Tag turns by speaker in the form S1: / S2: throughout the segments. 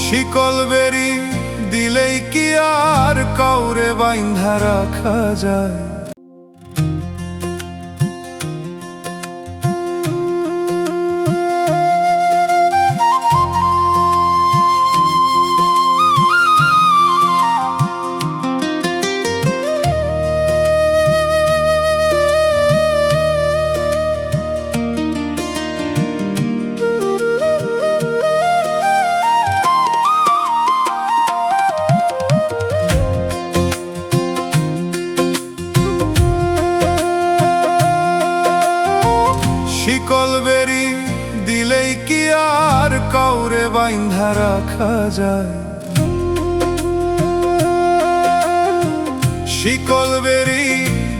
S1: শিকল বেরি দিলেই কি আর কাউরে বাইন্ধা রাখা যায়? শিকল বেরি দিলেই কি আর কাউরে বাইন্ধা রাখা যায়? শিকল বেরি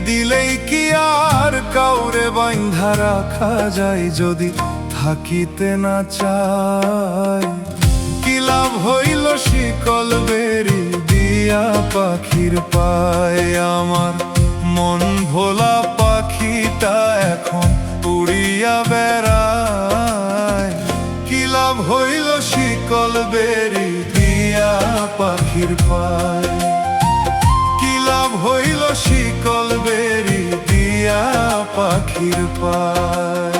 S1: দিলেই কি আর কাউরে বাইন্ধা রাখা যায়? যদি থাকিতে না চাই কি লাভ হইল শিকল বেরি দিয়া পাখির পায়? আমার মন ভোলা পাখিটা এখন উড়িয়া বেড়ায়। কি লাভ হইল শিকল বেরি দিয়া পাখির পায়? কি লাভ হইল শিকল বেরি দিয়া পাখির পায়?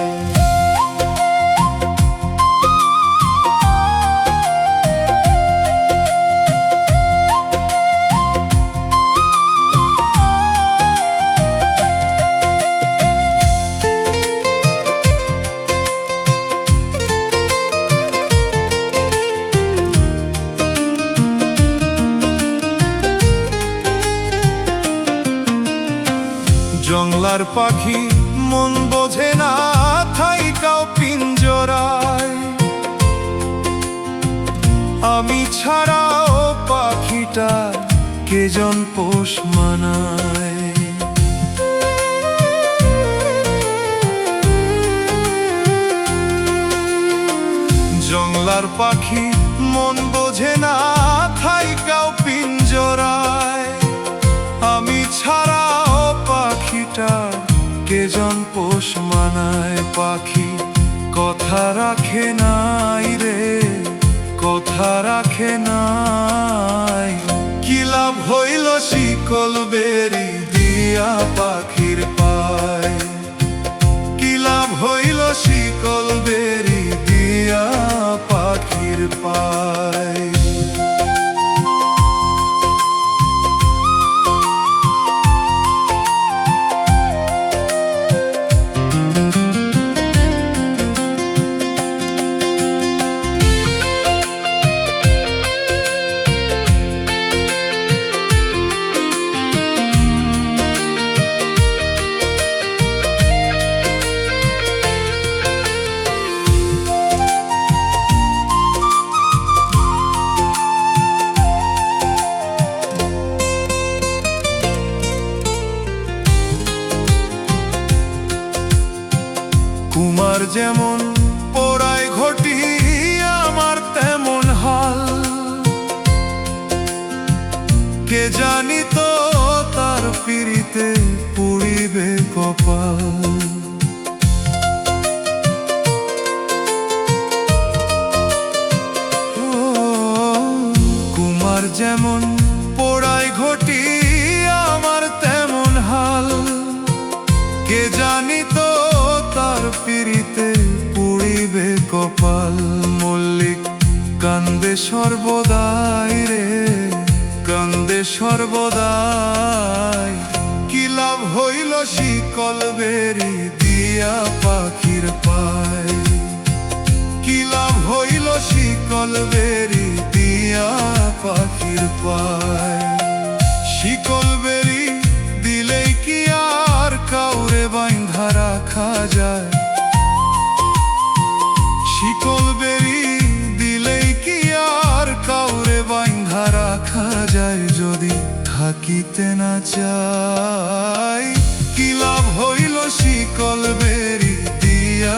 S1: জংলার পাখি মন বোঝে না থাইকাও পিঞ্জরায়। আমি ছাড়াও পাখিটা কেজন পোষ মানায়? জংলার পাখি মন বোঝে না থাইকাও পিঞ্জরায়। আমি ছাড়াও পাখিটা কেজন পোষ মানায়? পাখি কথা রাখে নাই রে, কথা রাখে নাই। কি লাভ হইল শিকল বেরি দিয়া পাখির পায়? কি লাভ হইল শিকল বেরি দিয়া পাখির পায়? কুমার যেমন পোড়ায় ঘটি আমার তেমন হাল। কে জানি তো তার পিড়িতে পুড়িবে কপাল। কুমার যেমন পোড়ায় ঘটি আমার তেমন হাল। কে জানি তো তার পিড়িতে পুড়িবে কপাল। মল্লিক কান্দে সর্বদাই রে, কান্দে সর্বদাই। কি লাভ হইল শিকল বেরি দিয়া পাখির পায়? কি লাভ হইল শিকল বেরি দিয়া পাখির পায়? শিকল বেরি দিলেই কি আর কাউরে বাইন্ধা রাখা যায়? শিকল বেরি দিলেই কি আর কাউরে বাইন্ধা রাখা যায়? যদি থাকিতে না চাই কি লাভ হইল শিকল বেরি দিয়া